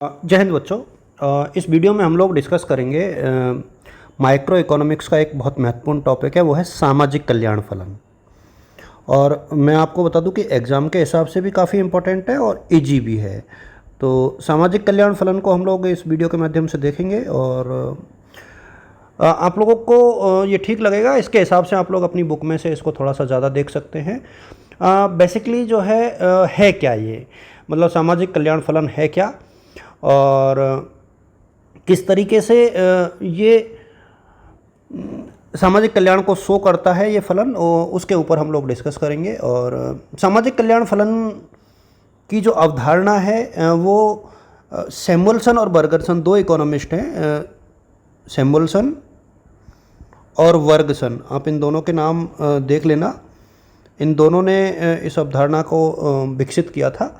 जय हिंद बच्चों। इस वीडियो में हम लोग डिस्कस करेंगे माइक्रो इकोनॉमिक्स का एक बहुत महत्वपूर्ण टॉपिक है, वो है सामाजिक कल्याण फलन। और मैं आपको बता दूं कि एग्ज़ाम के हिसाब से भी काफ़ी इम्पोर्टेंट है और इजी भी है। तो सामाजिक कल्याण फलन को हम लोग इस वीडियो के माध्यम से देखेंगे और आप लोगों को ये ठीक लगेगा। इसके हिसाब से आप लोग अपनी बुक में से इसको थोड़ा सा ज़्यादा देख सकते हैं। बेसिकली जो है क्या ये, मतलब सामाजिक कल्याण फलन है क्या और किस तरीके से ये सामाजिक कल्याण को शो करता है ये फलन, उसके ऊपर हम लोग डिस्कस करेंगे। और सामाजिक कल्याण फलन की जो अवधारणा है वो सैमुअलसन और बर्गरसन दो इकोनॉमिस्ट हैं, सैमुअलसन और वर्गसन। आप इन दोनों के नाम देख लेना। इन दोनों ने इस अवधारणा को विकसित किया था,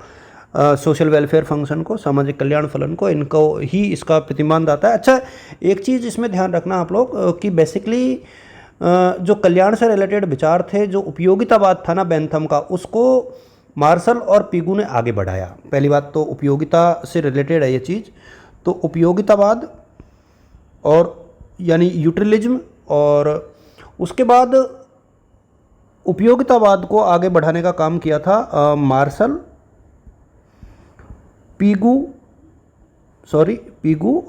सोशल वेलफेयर फंक्शन को, सामाजिक कल्याण फलन को। इनको ही इसका प्रतिमान दाता है। अच्छा, एक चीज़ इसमें ध्यान रखना आप लोग कि बेसिकली जो कल्याण से रिलेटेड विचार थे, जो उपयोगितावाद था ना बेंथम का, उसको मार्शल और पिगू ने आगे बढ़ाया। पहली बात तो उपयोगिता से रिलेटेड है ये चीज़। तो उपयोगितावाद और यानी यूटिलिज्म, और उसके बाद उपयोगितावाद को आगे बढ़ाने का काम किया था मार्शल, पिगू,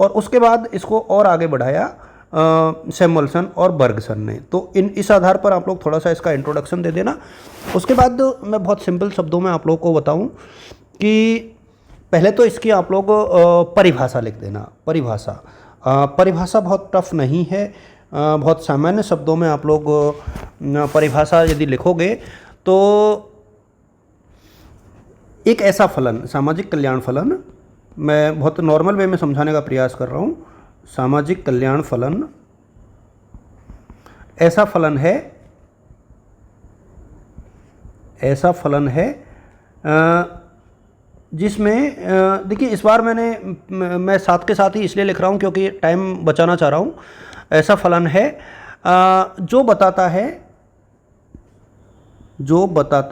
और उसके बाद इसको और आगे बढ़ाया सैमुअलसन और बर्गसन ने। तो इस आधार पर आप लोग थोड़ा सा इसका इंट्रोडक्शन दे देना। उसके बाद मैं बहुत सिंपल शब्दों में आप लोग को बताऊं कि पहले तो इसकी आप लोग परिभाषा लिख देना। परिभाषा बहुत टफ नहीं है, बहुत सामान्य शब्दों में आप लोग परिभाषा यदि लिखोगे तो एक ऐसा फलन, सामाजिक कल्याण फलन, मैं बहुत नॉर्मल वे में समझाने का प्रयास कर रहा हूँ। सामाजिक कल्याण फलन ऐसा फलन है जिसमें देखिए, इस बार मैं साथ के साथ ही इसलिए लिख रहा हूँ क्योंकि टाइम बचाना चाह रहा हूँ। ऐसा फलन है जो बताता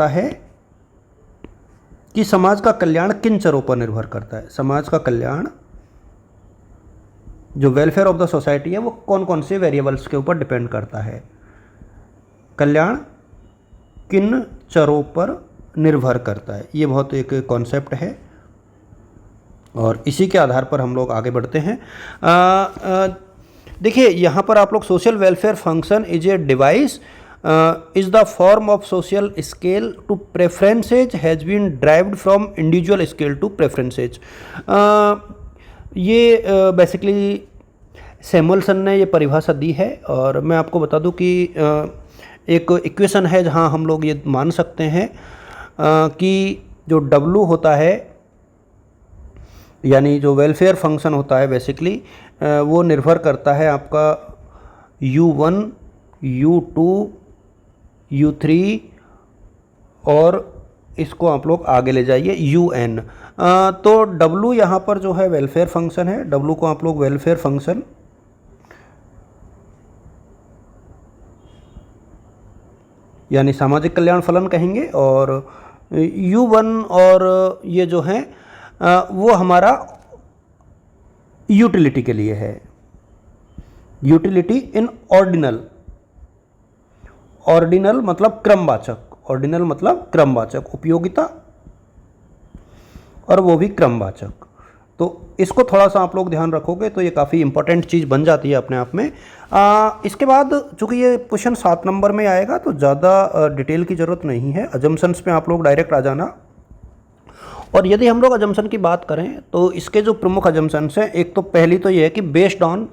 है कि समाज का कल्याण किन चरों पर निर्भर करता है। समाज का कल्याण, जो वेलफेयर ऑफ द सोसाइटी है, वो कौन कौन से वेरिएबल्स के ऊपर डिपेंड करता है। कल्याण किन चरों पर निर्भर करता है, ये बहुत एक कॉन्सेप्ट है और इसी के आधार पर हम लोग आगे बढ़ते हैं। देखिए, यहाँ पर आप लोग social welfare function is a device is the form of social scale to preferences has been derived from individual scale to preferences। ये बेसिकली सैमुअलसन ने ये परिभाषा दी है। और मैं आपको बता दूं कि एक इक्वेशन है जहां हम लोग ये मान सकते हैं कि जो W होता है, यानी जो वेलफेयर फंक्शन होता है, बेसिकली वो निर्भर करता है आपका U1, U2, U3 और इसको आप लोग आगे ले जाइए UN। तो W यहाँ पर जो है वेलफेयर फंक्शन है। W को आप लोग वेलफेयर फंक्शन यानी सामाजिक कल्याण फलन कहेंगे। और U1 और ये जो है वो हमारा यूटिलिटी के लिए है। यूटिलिटी इन ऑर्डिनल मतलब क्रमवाचक, उपयोगिता, और वो भी क्रमवाचक। तो इसको थोड़ा सा आप लोग ध्यान रखोगे तो ये काफ़ी इंपॉर्टेंट चीज़ बन जाती है अपने आप में। इसके बाद चूँकि ये क्वेश्चन 7 नंबर में आएगा तो ज़्यादा डिटेल की ज़रूरत नहीं है। अजम्पशंस पे आप लोग डायरेक्ट आ जाना। और यदि हम लोग अजम्पशन की बात करें तो इसके जो प्रमुख अजम्पशंस हैं, एक तो पहली तो ये है कि बेस्ड ऑन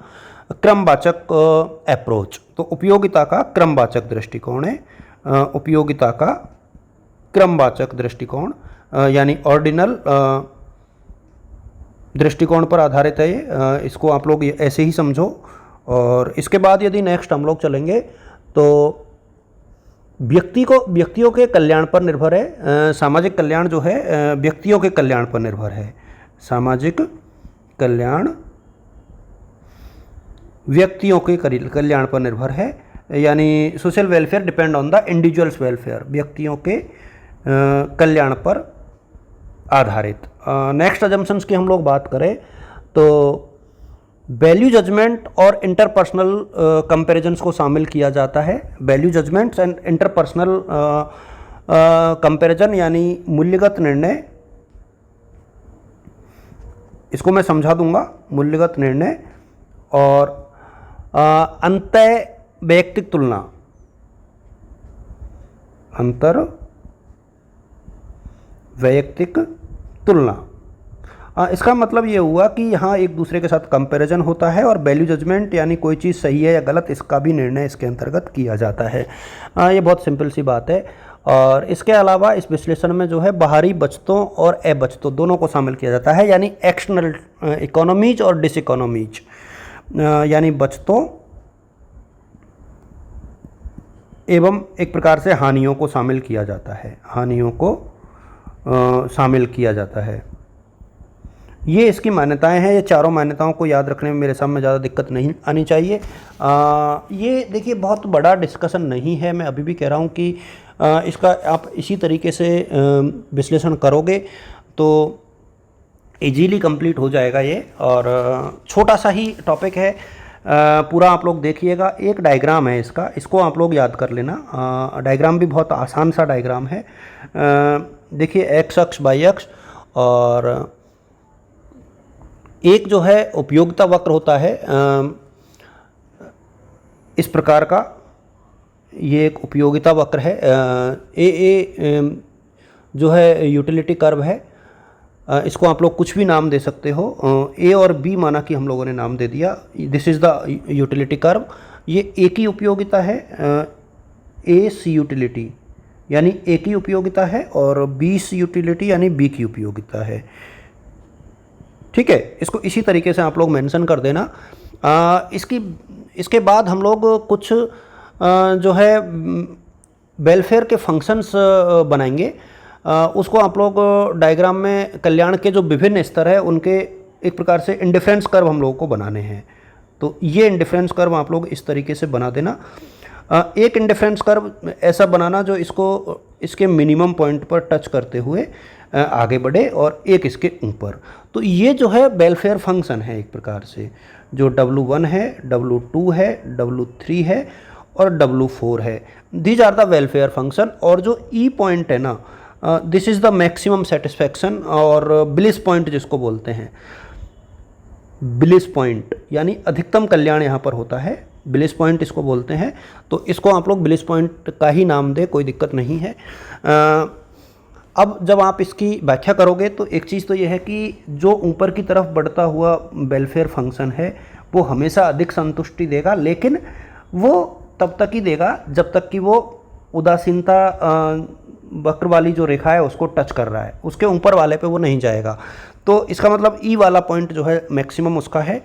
क्रमवाचक अप्रोच। तो उपयोगिता का क्रमवाचक दृष्टिकोण है, उपयोगिता का क्रमवाचक दृष्टिकोण यानी ऑर्डिनल दृष्टिकोण पर आधारित है ये। इसको आप लोग ऐसे ही समझो। और इसके बाद यदि नेक्स्ट हम लोग चलेंगे तो व्यक्तियों के कल्याण पर निर्भर है। सामाजिक कल्याण जो है व्यक्तियों के कल्याण पर निर्भर है। सामाजिक कल्याण व्यक्तियों के कल्याण पर निर्भर है, यानी social welfare depend on the individuals welfare, व्यक्तियों के कल्याण पर आधारित। नेक्स्ट अजम्पशंस की हम लोग बात करें तो वैल्यू जजमेंट और इंटरपर्सनल कंपैरिजंस को शामिल किया जाता है। Value judgements and interpersonal comparison यानी मूल्यगत निर्णय, इसको मैं समझा दूंगा। मूल्यगत निर्णय और अंतः वैयक्तिक तुलना, अंतर वैयक्तिक तुलना। इसका मतलब ये हुआ कि यहाँ एक दूसरे के साथ कंपैरिजन होता है और वैल्यू जजमेंट यानी कोई चीज़ सही है या गलत इसका भी निर्णय इसके अंतर्गत किया जाता है। ये बहुत सिंपल सी बात है। और इसके अलावा इस विश्लेषण में जो है बाहरी बचतों और अबचतों दोनों को शामिल किया जाता है, यानी एक्सटर्नल इकोनॉमीज और डिसइकोनॉमीज, यानी बचतों एवं एक प्रकार से हानियों को शामिल किया जाता है, हानियों को शामिल किया जाता है। ये इसकी मान्यताएं हैं। ये चारों मान्यताओं को याद रखने में मेरे सामने ज़्यादा दिक्कत नहीं आनी चाहिए। ये देखिए बहुत बड़ा डिस्कशन नहीं है, मैं अभी भी कह रहा हूँ कि इसका आप इसी तरीके से विश्लेषण करोगे तो इजीली कंप्लीट हो जाएगा ये। और छोटा सा ही टॉपिक है, पूरा आप लोग देखिएगा। एक डायग्राम है इसका, इसको आप लोग याद कर लेना। डायग्राम भी बहुत आसान सा डायग्राम है। देखिए एक्स अक्ष वाई अक्ष और एक जो है उपयोगिता वक्र होता है इस प्रकार का, ये एक उपयोगिता वक्र है। ए जो है यूटिलिटी कर्व है, इसको आप लोग कुछ भी नाम दे सकते हो। ए और बी माना कि हम लोगों ने नाम दे दिया, this is the utility curve. ये ए की उपयोगिता है, ए सी यूटिलिटी यानी ए की उपयोगिता है और बी सी यूटिलिटी यानी बी की उपयोगिता है। ठीक है, इसको इसी तरीके से आप लोग मेंशन कर देना। इसके बाद हम लोग कुछ जो है वेलफेयर के फंक्शंस बनाएंगे। उसको आप लोग डायग्राम में कल्याण के जो विभिन्न स्तर है उनके एक प्रकार से इंडिफरेंस कर्व हम लोगों को बनाने हैं। तो ये इंडिफरेंस कर्व आप लोग इस तरीके से बना देना। एक इंडिफरेंस कर्व ऐसा बनाना जो इसके मिनिमम पॉइंट पर टच करते हुए आगे बढ़े और एक इसके ऊपर। तो ये जो है वेलफेयर फंक्शन है एक प्रकार से, जो W1 है, W2 है, W3 है और W4 है। These are the welfare function. और जो ई पॉइंट है ना, this is the maximum satisfaction और ब्लिस पॉइंट जिसको बोलते हैं, ब्लिस पॉइंट यानी अधिकतम कल्याण यहाँ पर होता है, ब्लिस पॉइंट इसको बोलते हैं। तो इसको आप लोग ब्लिस पॉइंट का ही नाम दे, कोई दिक्कत नहीं है। अब जब आप इसकी व्याख्या करोगे तो एक चीज़ तो ये है कि जो ऊपर की तरफ बढ़ता हुआ वेलफेयर फंक्शन है वो हमेशा अधिक संतुष्टि देगा, लेकिन वो तब तक ही देगा जब तक कि वो उदासीनता वक्र वाली जो रेखा है उसको टच कर रहा है, उसके ऊपर वाले पे वो नहीं जाएगा। तो इसका मतलब ई वाला पॉइंट जो है मैक्सिमम उसका है।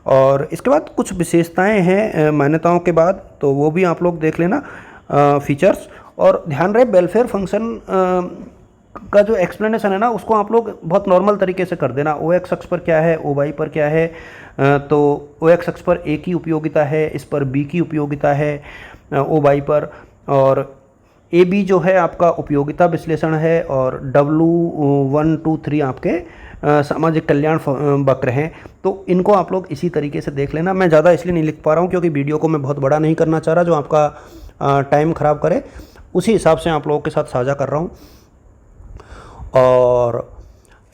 और इसके बाद कुछ विशेषताएं हैं मान्यताओं के बाद, तो वो भी आप लोग देख लेना फीचर्स। और ध्यान रहे वेलफेयर फंक्शन का जो एक्सप्लेनेशन है ना उसको आप लोग बहुत नॉर्मल तरीके से कर देना। ओ एक्स अक्ष पर क्या है, ओ वाई पर क्या है। तो ओ एक्स अक्ष पर ए की उपयोगिता है, इस पर बी की उपयोगिता है ओ वाई पर, और ए बी जो है आपका उपयोगिता विश्लेषण है, और W1 2 3 आपके सामाजिक कल्याण वक्र हैं। तो इनको आप लोग इसी तरीके से देख लेना। मैं ज़्यादा इसलिए नहीं लिख पा रहा हूँ क्योंकि वीडियो को मैं बहुत बड़ा नहीं करना चाह रहा जो आपका टाइम ख़राब करे, उसी हिसाब से आप लोगों के साथ साझा कर रहा हूँ। और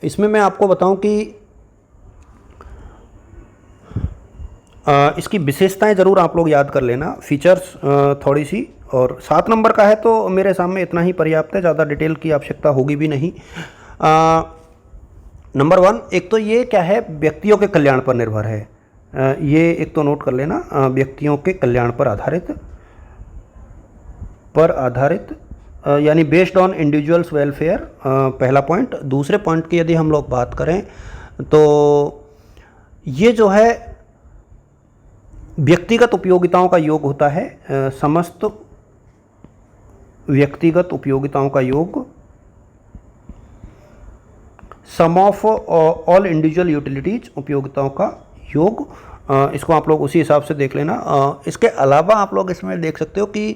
इसमें मैं आपको बताऊं कि इसकी विशेषताएं ज़रूर आप लोग याद कर लेना, फीचर्स थोड़ी सी। और 7 नंबर का है तो मेरे सामने इतना ही पर्याप्त है, ज़्यादा डिटेल की आवश्यकता होगी भी नहीं। नंबर 1, एक तो ये क्या है, व्यक्तियों के कल्याण पर निर्भर है। ये एक तो नोट कर लेना, व्यक्तियों के कल्याण पर आधारित यानी बेस्ड ऑन इंडिविजुअल्स वेलफेयर, पहला पॉइंट। दूसरे पॉइंट की यदि हम लोग बात करें तो ये जो है व्यक्तिगत उपयोगिताओं का योग होता है, समस्त व्यक्तिगत उपयोगिताओं का योग, सम ऑफ ऑल इंडिविजुअल यूटिलिटीज उपयोगिताओं का योग। इसको आप लोग उसी हिसाब से देख लेना। इसके अलावा आप लोग इसमें देख सकते हो कि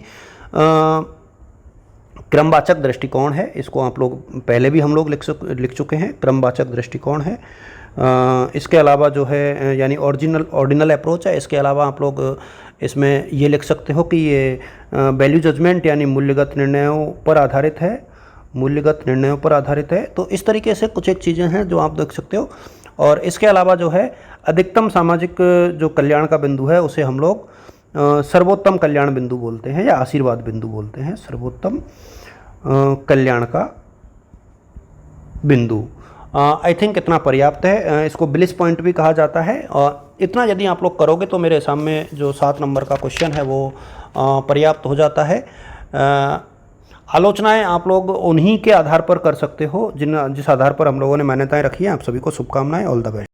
क्रमवाचक दृष्टिकोण है, इसको आप लोग पहले भी हम लोग लिख चुके हैं, क्रमवाचक दृष्टिकोण है। इसके अलावा जो है यानी ऑर्डिनल अप्रोच है। इसके अलावा आप लोग इसमें ये लिख सकते हो कि ये वैल्यू जजमेंट यानी मूल्यगत निर्णयों पर आधारित है, मूल्यगत निर्णयों पर आधारित है। तो इस तरीके से कुछ एक चीज़ें हैं जो आप देख सकते हो। और इसके अलावा जो है अधिकतम सामाजिक जो कल्याण का बिंदु है उसे हम लोग सर्वोत्तम कल्याण बिंदु बोलते हैं या आशीर्वाद बिंदु बोलते हैं, सर्वोत्तम कल्याण का बिंदु। आई थिंक इतना पर्याप्त है। इसको ब्लिस पॉइंट भी कहा जाता है। और इतना यदि आप लोग करोगे तो मेरे सामने जो 7 नंबर का क्वेश्चन है वो पर्याप्त हो जाता है। आलोचनाएं आप लोग उन्हीं के आधार पर कर सकते हो जिस आधार पर हम लोगों ने मान्यताएं रखी हैं। आप सभी को शुभकामनाएं, ऑल द बेस्ट।